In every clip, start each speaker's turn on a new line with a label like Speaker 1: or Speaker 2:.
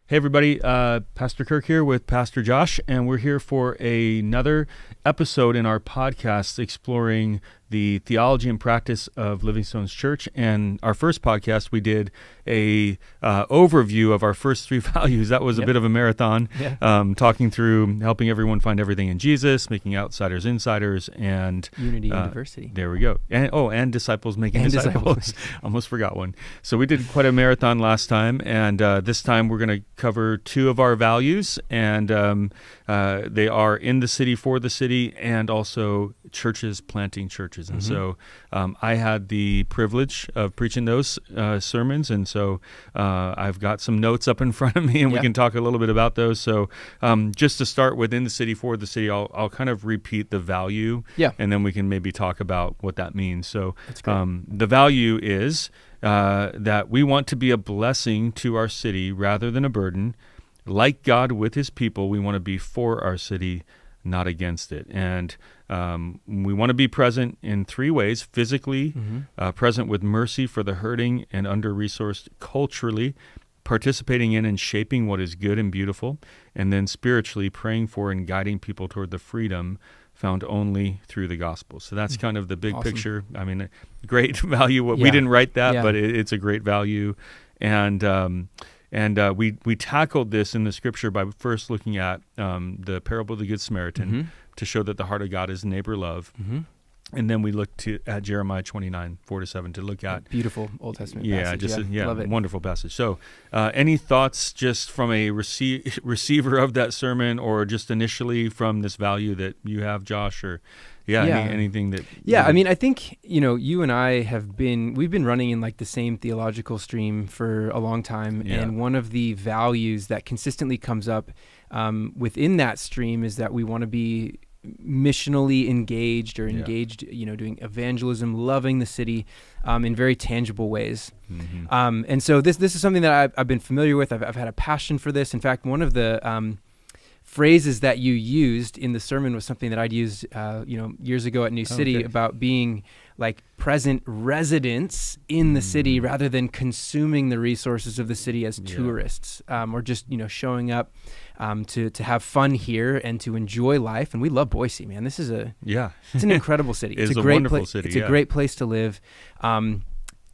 Speaker 1: Hey everybody, Pastor Kirk here with Pastor Josh, and we're here for another episode in our podcast exploring the theology and practice of Livingstone's Church. And our first podcast, we did a overview of our first three values. That was a bit of a marathon, talking through helping everyone find everything in Jesus, making outsiders insiders, and
Speaker 2: unity and diversity.
Speaker 1: There we go. And disciples making disciples. Almost forgot one. So we did quite a marathon last time, and this time we're going to cover two of our values, and they are in the city, for the city, and also churches planting churches. And so I had the privilege of preaching those sermons, and so I've got some notes up in front of me, and we can talk a little bit about those. So just to start within the city, for the city, I'll kind of repeat the value, and then we can maybe talk about what that means. So the value is that we want to be a blessing to our city rather than a burden. Like God with his people, we want to be for our city, not against it. And we want to be present in three ways: physically, present with mercy for the hurting and under-resourced; culturally, participating in and shaping what is good and beautiful; and then spiritually, praying for and guiding people toward the freedom found only through the gospel. So that's kind of the big picture. I mean, great value. We didn't write that, but it's a great value. And we tackled this in the scripture by first looking at the parable of the Good Samaritan to show that the heart of God is neighbor love. And then we looked at Jeremiah 29, 4-7 to look at.
Speaker 2: Beautiful Old Testament passage. Love it.
Speaker 1: Wonderful passage. So any thoughts just from a receiver of that sermon, or just initially from this value that you have, Josh, or anything that...
Speaker 2: I mean, I think, you and I we've been running in like the same theological stream for a long time. And one of the values that consistently comes up within that stream is that we want to be missionally engaged, or engaged, doing evangelism, loving the city in very tangible ways. And so this is something that I've been familiar with. I've had a passion for this. In fact, one of the phrases that you used in the sermon was something that I'd used, years ago at New City about being like present residents in the city rather than consuming the resources of the city as tourists, or just, showing up to have fun here and to enjoy life. And we love Boise, man. This is it's an incredible city.
Speaker 1: It's a great wonderful city.
Speaker 2: It's a great place to live.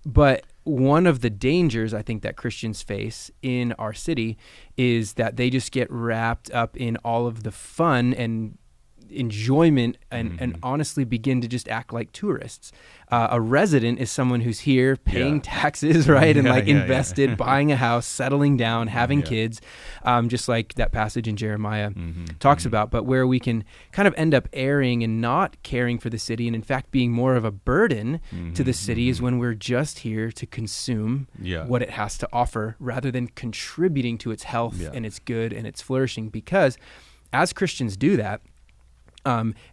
Speaker 2: But one of the dangers I think that Christians face in our city is that they just get wrapped up in all of the fun and enjoyment and honestly begin to just act like tourists. A resident is someone who's here paying taxes, right? And invested, buying a house, settling down, having kids, just like that passage in Jeremiah talks about, but where we can kind of end up erring and not caring for the city, and in fact being more of a burden to the city, is when we're just here to consume what it has to offer rather than contributing to its health and its good and its flourishing. Because as Christians do that,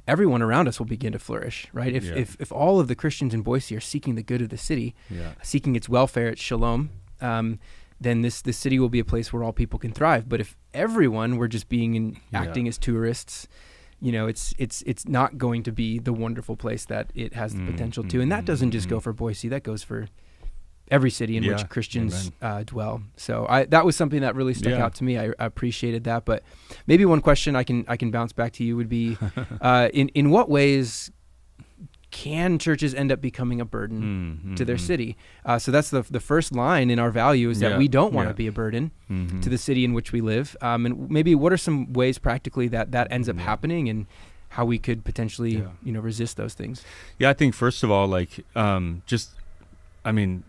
Speaker 2: everyone around us will begin to flourish, right? If all of the Christians in Boise are seeking the good of the city, seeking its welfare, its shalom, then this city will be a place where all people can thrive. But if everyone were just being acting as tourists, it's not going to be the wonderful place that it has the potential to. And that doesn't just go for Boise; that goes for every city in which Christians dwell. So that was something that really stuck out to me. I appreciated that. But maybe one question I can bounce back to you would be, in what ways can churches end up becoming a burden to their city? So that's the first line in our value, is that we don't want to be a burden to the city in which we live. And maybe what are some ways practically that ends up happening, and how we could potentially resist those things?
Speaker 1: I think first of all,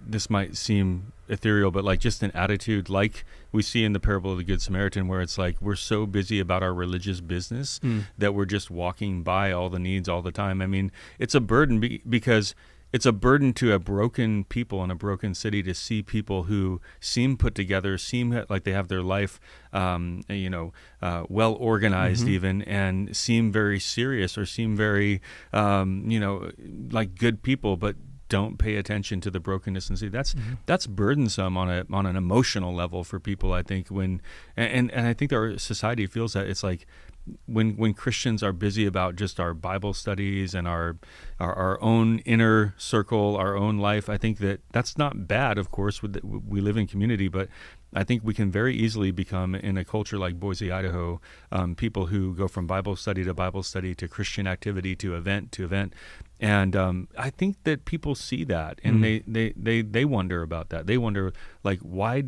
Speaker 1: this might seem ethereal, but like just an attitude like we see in the parable of the Good Samaritan, where it's like we're so busy about our religious business that we're just walking by all the needs all the time. I mean, it's a burden because it's a burden to a broken people in a broken city to see people who seem put together, seem like they have their life, well organized even, and seem very serious, or seem very, like good people, but don't pay attention to the brokenness and see that's burdensome on an emotional level for people. I think and I think our society feels that it's like when Christians are busy about just our Bible studies and our own inner circle, our own life, I think that's not bad. Of course, we live in community, but I think we can very easily become, in a culture like Boise, Idaho, people who go from Bible study to Christian activity to event, and I think that people see that, and they wonder about that. They wonder, like, why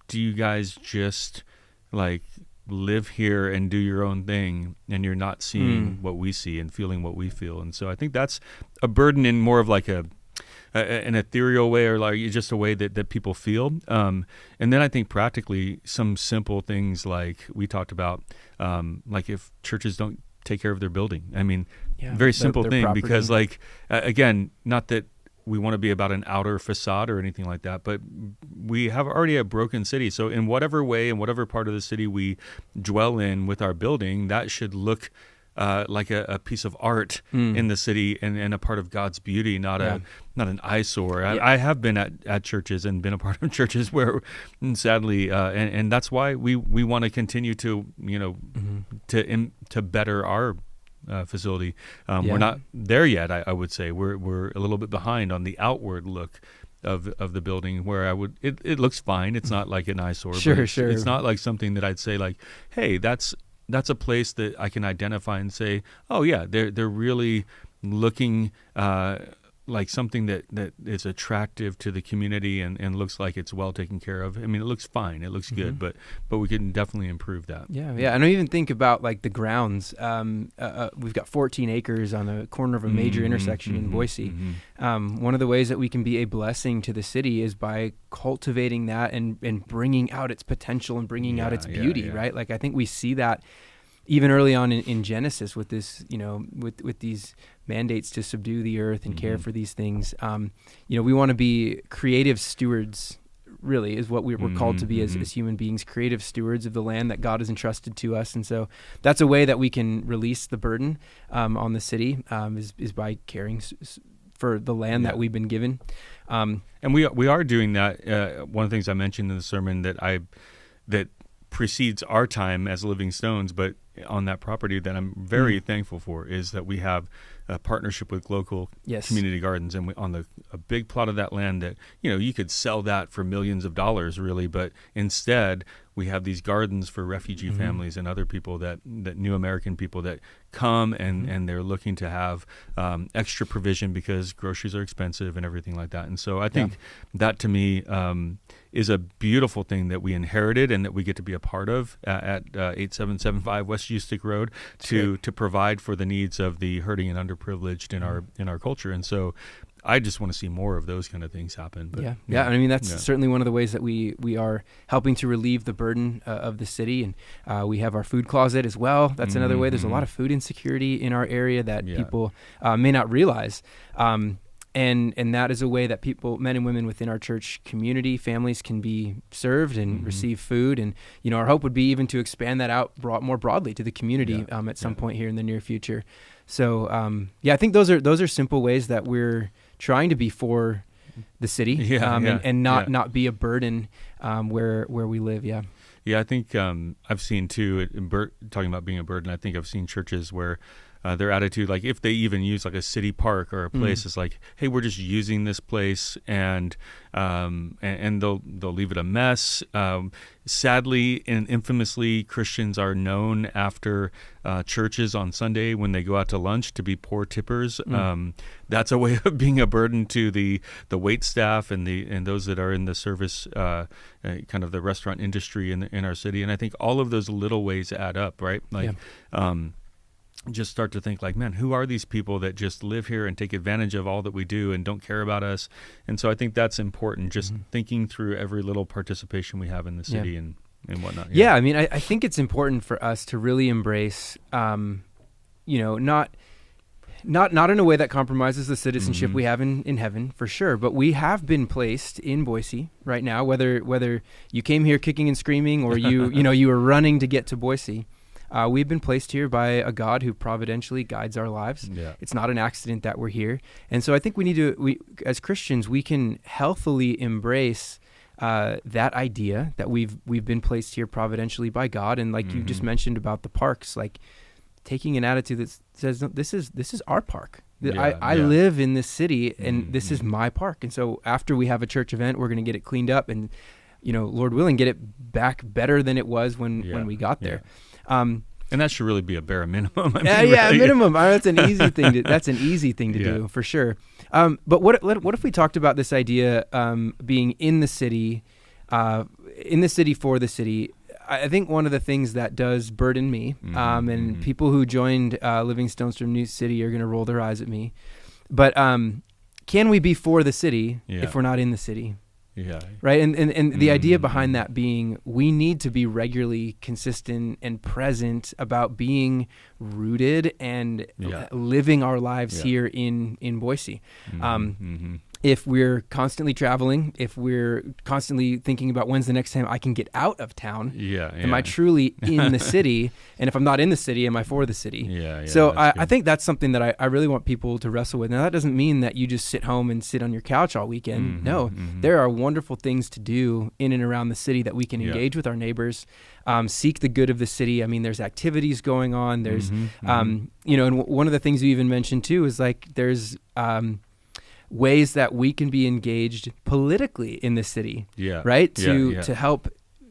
Speaker 1: do you guys just like live here and do your own thing, and you're not seeing what we see and feeling what we feel? And so I think that's a burden in more of like an ethereal way, or like just a way that people feel. And then I think practically some simple things like we talked about, like if churches don't take care of their building. I mean, very simple thing property. Because like, again, not that we want to be about an outer facade or anything like that, but we have already a broken city. So in whatever way, in whatever part of the city we dwell in with our building, that should look like a piece of art in the city and a part of God's beauty, not an eyesore. I have been at churches and been a part of churches where, sadly, and that's why we want to continue to to better our facility. We're not there yet. I would say we're a little bit behind on the outward look of the building, where it looks fine. It's not like an eyesore.
Speaker 2: Sure.
Speaker 1: It's not like something that I'd say like, hey, that's a place that I can identify and say, oh yeah, they're really looking like something that is attractive to the community and looks like it's well taken care of. I mean, it looks fine, it looks good, but we can definitely improve that.
Speaker 2: Yeah. And I even think about like the grounds. We've got 14 acres on the corner of a major intersection in Boise. One of the ways that we can be a blessing to the city is by cultivating that and bringing out its potential and bringing out its beauty, right? Like I think we see that even early on in Genesis with this, with these mandates to subdue the earth and care for these things. We want to be creative stewards, really, is what we're called to be as human beings, creative stewards of the land that God has entrusted to us. And so that's a way that we can release the burden on the city, is by caring for the land that we've been given.
Speaker 1: And we are doing that. One of the things I mentioned in the sermon that precedes our time as Living Stones, but on that property that I'm very thankful for, is that we have a partnership with local community gardens, and on a big plot of that land that you could sell that for millions of dollars, really, but instead we have these gardens for refugee families and other people that new American people that come and they're looking to have extra provision because groceries are expensive and everything like that. And so I think that to me is a beautiful thing that we inherited and that we get to be a part of at 8775 West Ustick Road to provide for the needs of the hurting and underprivileged in our culture. And so I just want to see more of those kind of things happen. But,
Speaker 2: I mean, that's certainly one of the ways that we are helping to relieve the burden of the city. And we have our food closet as well. That's another way. There's a lot of food insecurity in our area that people may not realize. And that is a way that people, men and women within our church community, families can be served and receive food. And, our hope would be even to expand that out more broadly to the community at some point here in the near future. So, I think those are simple ways that we're trying to be for the city and not be a burden where we live. Yeah.
Speaker 1: Yeah, I think I've seen too, talking about being a burden, I think I've seen churches where their attitude, like if they even use like a city park or a place, is like, hey, we're just using this place, and they'll leave it a mess. Sadly and infamously, Christians are known after churches on Sunday when they go out to lunch to be poor tippers. That's a way of being a burden to the wait staff and those that are in the service, kind of the restaurant industry in our city. And I think all of those little ways add up, right? Like, just start to think like, man, who are these people that just live here and take advantage of all that we do and don't care about us? And so I think that's important, just thinking through every little participation we have in the city and whatnot.
Speaker 2: Yeah, I mean, I think it's important for us to really embrace, not in a way that compromises the citizenship we have in heaven, for sure. But we have been placed in Boise right now, whether you came here kicking and screaming or you were running to get to Boise. We've been placed here by a God who providentially guides our lives. Yeah. It's not an accident that we're here. And so I think we as Christians, we can healthily embrace that idea that we've been placed here providentially by God. And like you just mentioned about the parks, like taking an attitude that says, no, this is our park. I
Speaker 1: Yeah.
Speaker 2: live in this city, and this is my park. And so after we have a church event, we're going to get it cleaned up and, Lord willing, get it back better than it was when we got there.
Speaker 1: And that should really be a bare minimum.
Speaker 2: A minimum. That's an easy thing. That's an easy thing to do for sure. But what if we talked about this idea being in the city for the city? I think one of the things that does burden me, and people who joined Living Stones from New City are going to roll their eyes at me, but can we be for the city if we're not in the city?
Speaker 1: Yeah.
Speaker 2: Right. And the idea behind that being we need to be regularly consistent and present about being rooted and living our lives here in Boise. If we're constantly traveling, if we're constantly thinking about when's the next time I can get out of town, am I truly in the city? And if I'm not in the city, am I for the city? So I think that's something that I really want people to wrestle with. Now, that doesn't mean that you just sit home and sit on your couch all weekend. No, there are wonderful things to do in and around the city that we can engage with our neighbors, seek the good of the city. I mean, there's activities going on. There's, and one of the things you even mentioned too is like there's ways that we can be engaged politically in the city, right? To help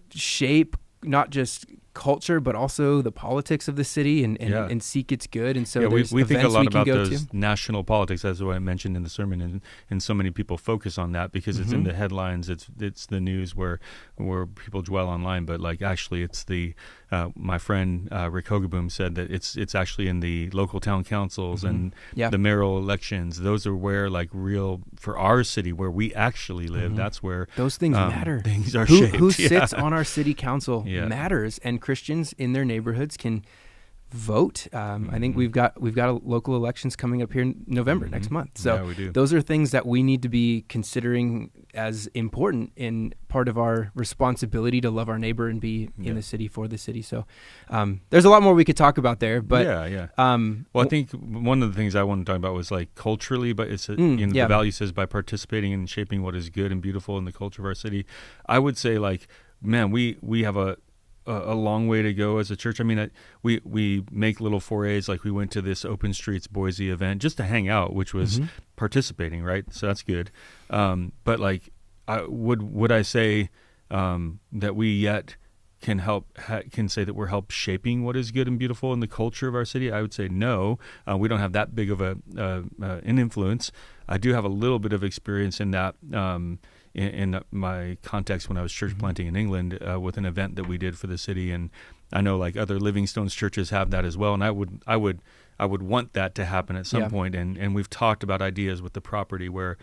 Speaker 2: shape not just culture, but also the politics of the city and seek its good. And so
Speaker 1: we think a lot about those
Speaker 2: to.
Speaker 1: National politics, as what I mentioned in the sermon, and so many people focus on that because it's in the headlines, it's the news where people dwell online, but like actually it's the my friend Rick Hogaboom said that it's actually in the local town councils and the mayoral elections. Those are where like real for our city where we actually live. That's where
Speaker 2: those things matter.
Speaker 1: Things are shaped.
Speaker 2: Who sits on our city council matters, and Christians in their neighborhoods can vote. I think we've got local elections coming up here in November next month. So
Speaker 1: we do.
Speaker 2: Those are things that we need to be considering as important in part of our responsibility to love our neighbor and be in the city for the city. So there's a lot more we could talk about there, but
Speaker 1: well, I think one of the things I want to talk about was like culturally, but it's the value says by participating and shaping what is good and beautiful in the culture of our city. I would say like, man, we have a long way to go as a church. I mean, we make little forays. Like we went to this Open Streets Boise event just to hang out, which was participating, right? So that's good. But like, would I say that we yet can say that we're help shaping what is good and beautiful in the culture of our city? I would say no. We don't have that big of an influence. I do have a little bit of experience in that. In my context when I was church planting in England with an event that we did for the city, and I know like other Living Stones churches have that as well, and I would want that to happen at some point, and we've talked about ideas with the property where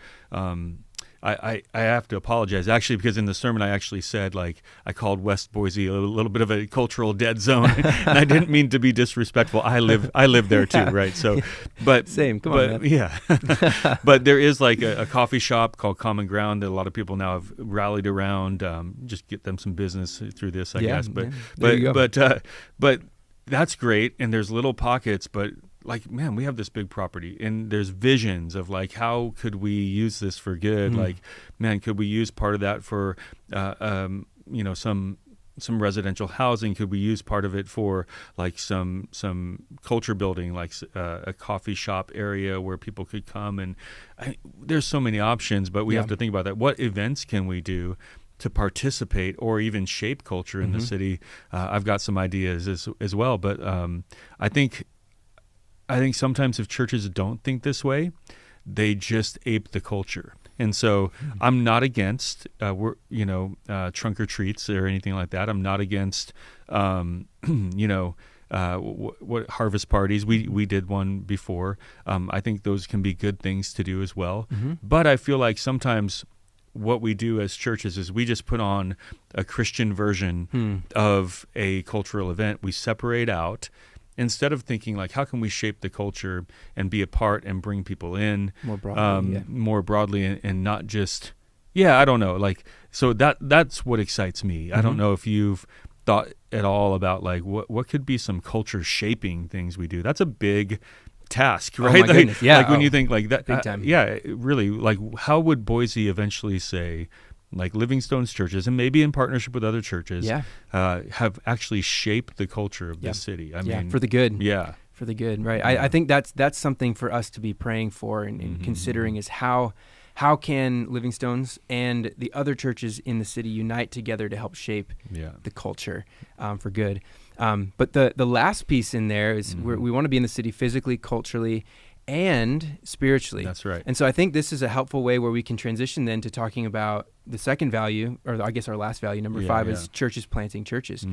Speaker 1: I have to apologize actually because in the sermon I actually said like I called West Boise a little bit of a cultural dead zone, and I didn't mean to be disrespectful. I live there too, right? So, but
Speaker 2: same, come on,
Speaker 1: man. But there is like a coffee shop called Common Ground that a lot of people now have rallied around. Just get them some business through this, I guess. But that's great, and there's little pockets, but. Like, man, we have this big property and there's visions of like, how could we use this for good? Like, man, could we use part of that for, some residential housing? Could we use part of it for like some culture building, like a coffee shop area where people could come? And there's so many options, but we have to think about that. What events can we do to participate or even shape culture in the city? I've got some ideas as well, but I think sometimes if churches don't think this way, they just ape the culture. And so I'm not against trunk or treats or anything like that. I'm not against what harvest parties. We did one before. I think those can be good things to do as well. But I feel like sometimes what we do as churches is we just put on a Christian version of a cultural event. We separate out. Instead of thinking like, how can we shape the culture and be a part and bring people in more broadly and not just, I don't know. Like, so that's what excites me. I don't know if you've thought at all about like, what could be some culture shaping things we do? That's a big task, right?
Speaker 2: Oh my goodness. Yeah.
Speaker 1: Like when you think like that,
Speaker 2: big time.
Speaker 1: Really, like how would Boise eventually say, like Living Stones churches, and maybe in partnership with other churches, have actually shaped the culture of this city. I mean,
Speaker 2: for the good. For the good, right? Yeah. I think that's something for us to be praying for and considering is how can Livingstone's and the other churches in the city unite together to help shape the culture for good. But the last piece in there is we want to be in the city physically, culturally, and spiritually.
Speaker 1: That's right.
Speaker 2: And so I think this is a helpful way where we can transition then to talking about the second value, or I guess our last value, number 5, is churches planting churches.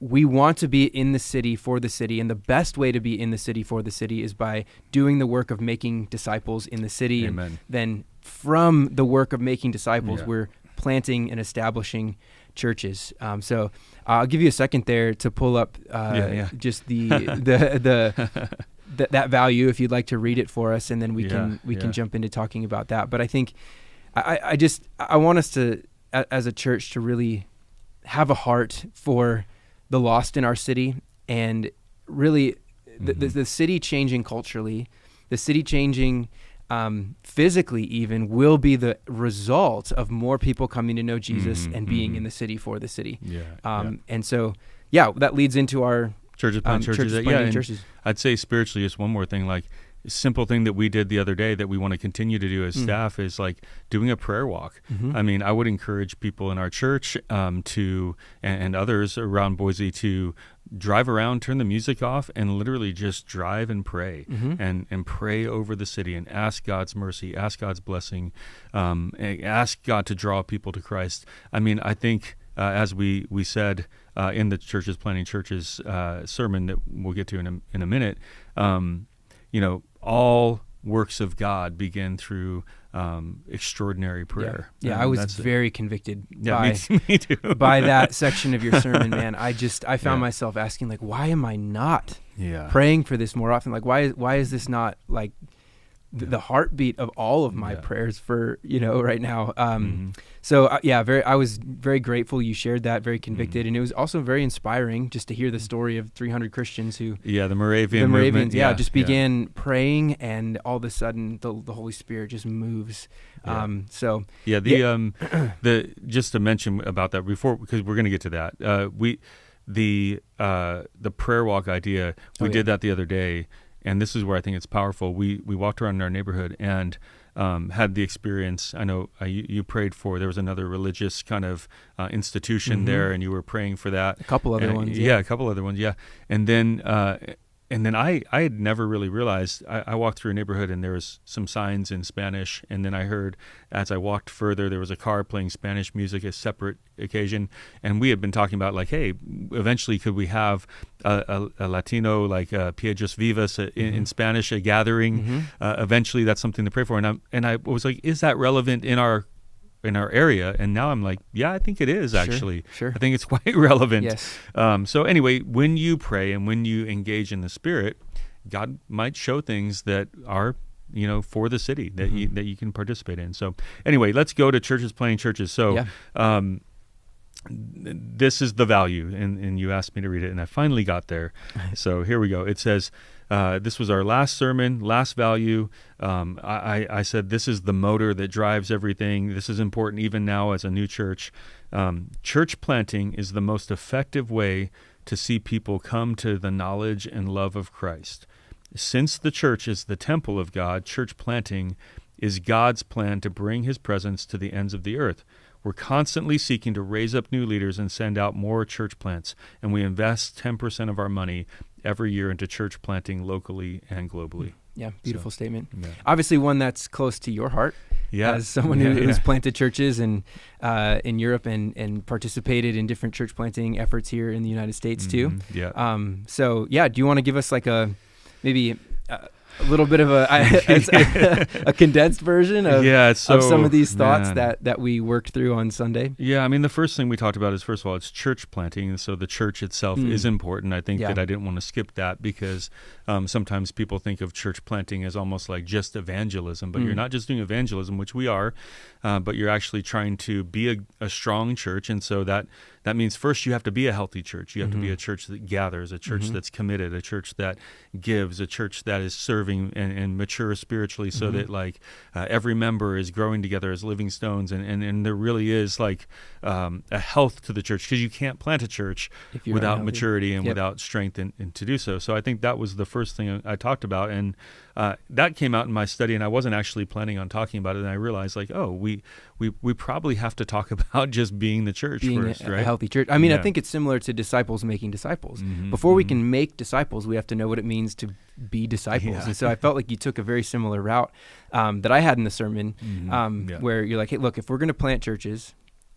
Speaker 2: We want to be in the city for the city, and the best way to be in the city for the city is by doing the work of making disciples in the city.
Speaker 1: Amen.
Speaker 2: And then from the work of making disciples, we're planting and establishing churches. So I'll give you a second there to pull up just that value if you'd like to read it for us, and then we can jump into talking about that. But I think I want us to, as a church, to really have a heart for the lost in our city, and really the city changing culturally, the city changing physically even, will be the result of more people coming to know Jesus and being in the city for the city. And so, that leads into our
Speaker 1: churches planting churches. I'd say spiritually, just one more thing, like a simple thing that we did the other day that we want to continue to do as staff is like doing a prayer walk. I mean, I would encourage people in our church and others around Boise to drive around, turn the music off, and literally just drive and pray and pray over the city and ask God's mercy, ask God's blessing, ask God to draw people to Christ. I mean, I think as we said in the Churches Planting Churches sermon that we'll get to in a minute, all works of God begin through extraordinary prayer.
Speaker 2: I was very convicted by
Speaker 1: me too.
Speaker 2: by that section of your sermon, man. I found myself asking, like, why am I not praying for this more often? Like, why is this not like the heartbeat of all of my prayers for right now? So I was very grateful you shared that, very convicted, and it was also very inspiring just to hear the story of 300 Christians who
Speaker 1: the Moravians
Speaker 2: just began praying, and all of a sudden the Holy Spirit just moves.
Speaker 1: Just to mention about that before, because we're going to get to that, the prayer walk idea, we did that the other day. And this is where I think it's powerful. We walked around in our neighborhood and had the experience. I know you prayed for, there was another religious kind of institution there, and you were praying for that.
Speaker 2: A couple other ones.
Speaker 1: A couple other ones, And then I had never really realized, I walked through a neighborhood and there was some signs in Spanish, and then I heard, as I walked further, there was a car playing Spanish music, a separate occasion, and we had been talking about, like, hey, eventually could we have a Latino, like Piedras Vivas in Spanish, a gathering? Eventually that's something to pray for, and I was like, is that relevant in our area? And now I'm like, I think it is actually.
Speaker 2: Sure.
Speaker 1: I think it's quite relevant.
Speaker 2: Yes.
Speaker 1: So anyway, when you pray and when you engage in the Spirit, God might show things that are, for the city that you can participate in. So anyway, let's go to Churches Planting Churches. So this is the value, and you asked me to read it, and I finally got there. So here we go. It says, this was our last sermon, last value. I said this is the motor that drives everything. This is important even now as a new church. Church planting is the most effective way to see people come to the knowledge and love of Christ. Since the church is the temple of God, church planting is God's plan to bring his presence to the ends of the earth. We're constantly seeking to raise up new leaders and send out more church plants, and we invest 10% of our money every year into church planting locally and globally.
Speaker 2: Yeah, beautiful statement. Yeah. Obviously one that's close to your heart as someone who's planted churches in Europe and participated in different church planting efforts here in the United States too. Do you want to give us like a little bit of a condensed version of some of these thoughts that we worked through on Sunday?
Speaker 1: Yeah, I mean, the first thing we talked about is, first of all, it's church planting. So the church itself is important. I think that I didn't want to skip that because sometimes people think of church planting as almost like just evangelism, but you're not just doing evangelism, which we are, but you're actually trying to be a strong church. And so that means first you have to be a healthy church. You have to be a church that gathers, a church that's committed, a church that gives, a church that is serving serving and mature spiritually, so that like every member is growing together as living stones, and there really is like a health to the church, because you can't plant a church without
Speaker 2: unhealthy.
Speaker 1: maturity and without strength and to do so. So I think that was the first thing I talked about, and that came out in my study, and I wasn't actually planning on talking about it, and I realized like, oh, we probably have to talk about just being the church first, right?
Speaker 2: A healthy church. I mean, I think it's similar to disciples making disciples. Before we can make disciples, we have to know what it means to be disciples. And so I felt like you took a very similar route that I had in the sermon, where you're like, hey, look, if we're going to plant churches,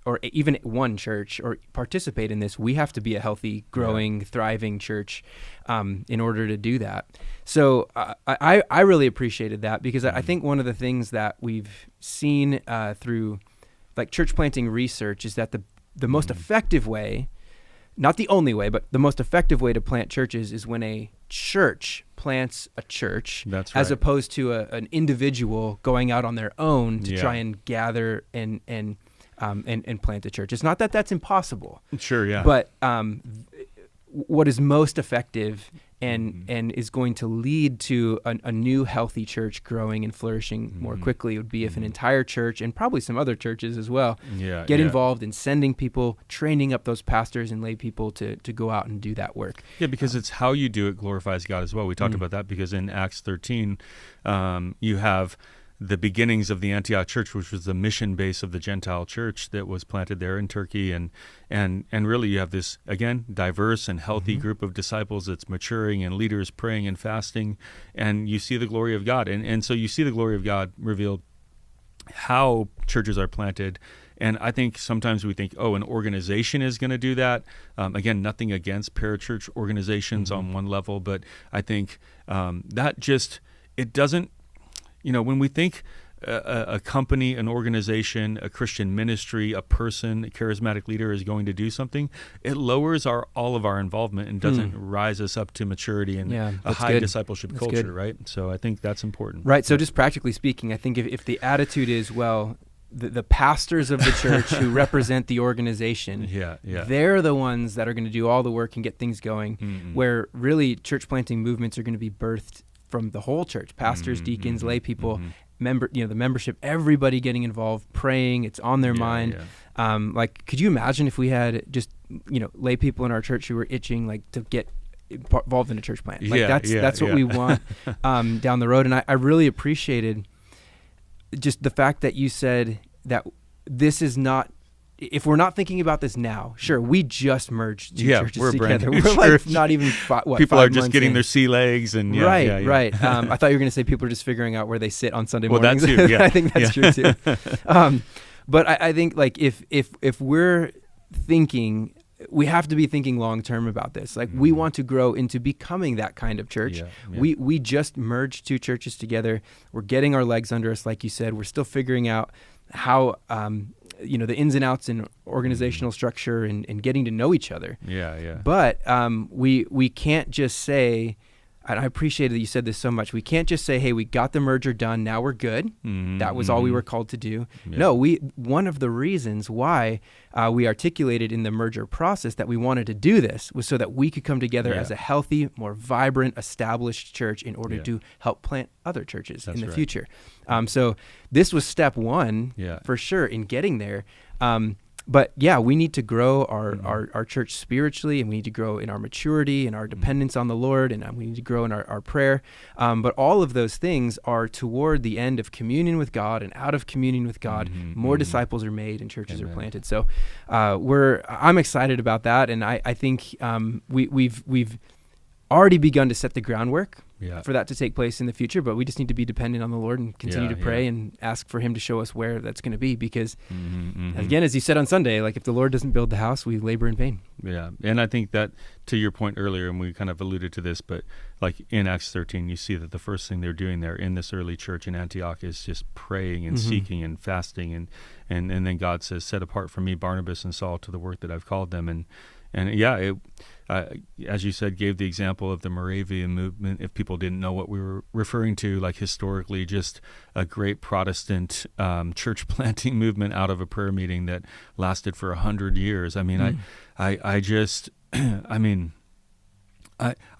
Speaker 2: or even one church, or participate in this, we have to be a healthy, growing, thriving church in order to do that. So I really appreciated that, because I think one of the things that we've seen through like church planting research is that the most effective way, not the only way, but the most effective way to plant churches is when a church plants a church, as opposed to an individual going out on their own to try and gather and plant a church. It's not that that's impossible.
Speaker 1: Sure, yeah.
Speaker 2: But what is most effective and is going to lead to a new healthy church growing and flourishing more quickly would be if an entire church, and probably some other churches as well, get involved in sending people, training up those pastors and lay people to go out and do that work.
Speaker 1: Yeah, because it's how you do it glorifies God as well. We talked about that, because in Acts 13, you have the beginnings of the Antioch church, which was the mission base of the Gentile church that was planted there in Turkey. And really you have this, again, diverse and healthy group of disciples that's maturing, and leaders praying and fasting, and you see the glory of God. And so you see the glory of God revealed how churches are planted. And I think sometimes we think, oh, an organization is going to do that. Again, nothing against parachurch organizations on one level, but I think that just, it doesn't, when we think a company, an organization, a Christian ministry, a person, a charismatic leader is going to do something, it lowers all of our involvement and doesn't rise us up to maturity and a high discipleship culture, right? So I think that's important.
Speaker 2: Right. So just practically speaking, I think if the attitude is, well, the pastors of the church who represent the organization, they're the ones that are going to do all the work and get things going, where really church planting movements are going to be birthed from the whole church, pastors, deacons, lay people, the membership, everybody getting involved, praying, it's on their mind. Like, could you imagine if we had just, lay people in our church who were itching like to get involved in a church plant? Like that's what we want down the road. And I really appreciated just the fact that you said that this is not, if we're not thinking about this now, sure, we just merged two churches together. We're like not even
Speaker 1: people are just getting their sea legs and
Speaker 2: right. I thought you were going to say people are just figuring out where they sit on Sunday
Speaker 1: Well,
Speaker 2: mornings.
Speaker 1: that too, yeah.
Speaker 2: I think that's true too. But I think like if we're thinking, we have to be thinking long term about this. Like we want to grow into becoming that kind of church. We just merged two churches together. We're getting our legs under us, like you said. We're still figuring out how the ins and outs in organizational structure and getting to know each other. But we can't just say, and I appreciated that you said this so much, we can't just say, hey, we got the merger done, now we're good. That was all we were called to do. No, one of the reasons why we articulated in the merger process that we wanted to do this was so that we could come together as a healthy, more vibrant, established church in order to help plant other churches in the future. So this was step one for sure in getting there. But we need to grow our church spiritually, and we need to grow in our maturity and our dependence on the Lord, and we need to grow in our prayer. But all of those things are toward the end of communion with God, and out of communion with God, more disciples are made and churches are planted. So I'm excited about that, and I think we've already begun to set the groundwork for that to take place in the future, but we just need to be dependent on the Lord and continue to pray and ask for him to show us where that's going to be, because again, as you said on Sunday, like if the Lord doesn't build the house, we labor in vain.
Speaker 1: And I think that, to your point earlier, and we kind of alluded to this, but like in Acts 13, you see that the first thing they're doing there in this early church in Antioch is just praying and seeking and fasting, and then God says, set apart for me Barnabas and Saul to the work that I've called them. And as you said, gave the example of the Moravian movement. If people didn't know what we were referring to, like historically, just a great Protestant church planting movement out of a prayer meeting that lasted for 100 years. I mean, I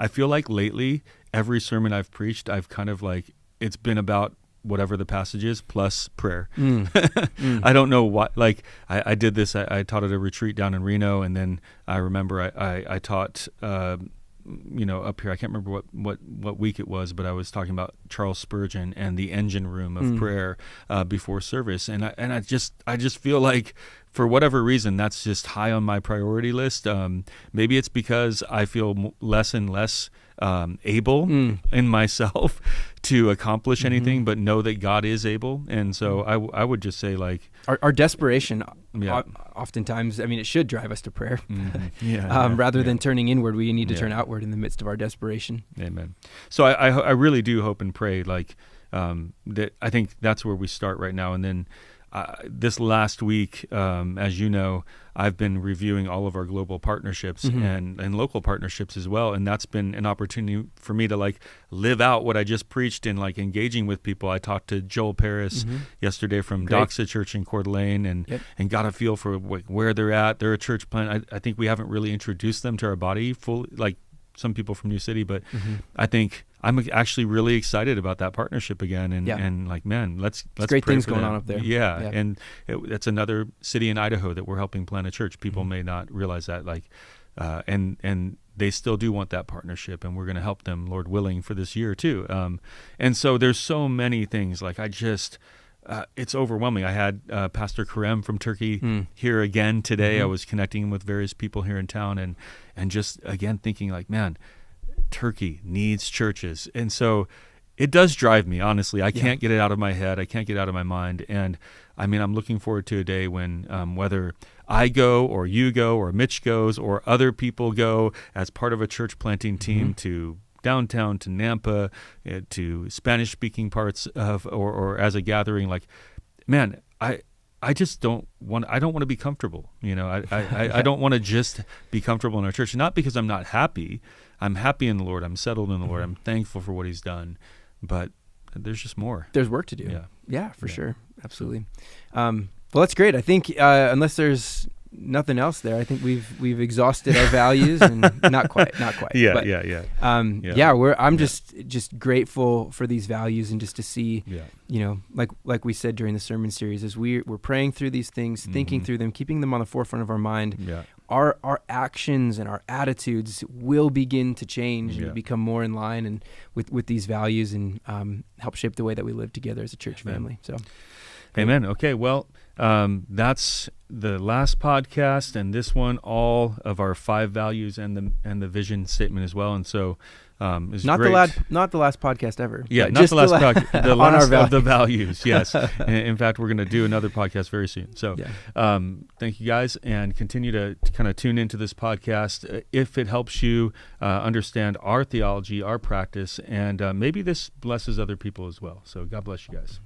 Speaker 1: feel like lately every sermon I've preached, I've kind of like, it's been about whatever the passage is plus prayer. I don't know what, like I did this, I taught at a retreat down in Reno, and then I remember I taught, up here, I can't remember what week it was, but I was talking about Charles Spurgeon and the engine room of prayer before service. And I just feel like, for whatever reason, that's just high on my priority list. Maybe it's because I feel less and less able in myself to accomplish anything, but know that God is able. And so I would just say, like,
Speaker 2: our desperation, oftentimes, I mean, it should drive us to prayer. Rather than turning inward, we need to turn outward in the midst of our desperation.
Speaker 1: Amen. So I really do hope and pray, like, that I think that's where we start right now. And then this last week, as you know, I've been reviewing all of our global partnerships and local partnerships as well. And that's been an opportunity for me to like live out what I just preached in like engaging with people. I talked to Joel Paris yesterday from Doxa Church in Coeur d'Alene and got a feel for where they're at. They're a church plant. I think we haven't really introduced them to our body fully, like some people from New City, but I think I'm actually really excited about that partnership again, and like, man, let's
Speaker 2: great
Speaker 1: pray
Speaker 2: things
Speaker 1: for
Speaker 2: going
Speaker 1: them.
Speaker 2: on up there.
Speaker 1: And it's another city in Idaho that we're helping plant a church. People may not realize that, like, and they still do want that partnership, and we're going to help them, Lord willing, for this year too. And so there's so many things. Like, I just. It's overwhelming. I had Pastor Karem from Turkey here again today. I was connecting with various people here in town, and just again thinking like, man, Turkey needs churches. And so it does drive me, honestly. I can't get it out of my head. I can't get it out of my mind. And I mean, I'm looking forward to a day when whether I go or you go or Mitch goes or other people go as part of a church planting team to downtown, to Nampa, to Spanish-speaking parts of, or as a gathering. Like, man, I just don't want. I don't want to be comfortable. I don't want to just be comfortable in our church. Not because I'm not happy. I'm happy in the Lord. I'm settled in the Lord. I'm thankful for what He's done. But there's just more.
Speaker 2: There's work to do. Yeah, for sure. Absolutely. Well, that's great. I think unless there's nothing else there, I think we've exhausted our values, and not quite. I'm just grateful for these values, and just to see, like we said during the sermon series, as we're praying through these things, thinking through them, keeping them on the forefront of our mind. Our actions and our attitudes will begin to change and become more in line and with these values, and help shape the way that we live together as a church family. So,
Speaker 1: Amen. Okay, well, that's the last podcast, and this one, all of our 5 values and the vision statement as well. And so, it's
Speaker 2: not
Speaker 1: great.
Speaker 2: Not the last podcast ever.
Speaker 1: Yeah, not the last podcast. The last of the values. Yes. In fact, we're going to do another podcast very soon. So, thank you guys, and continue to kind of tune into this podcast if it helps you understand our theology, our practice, and maybe this blesses other people as well. So, God bless you guys.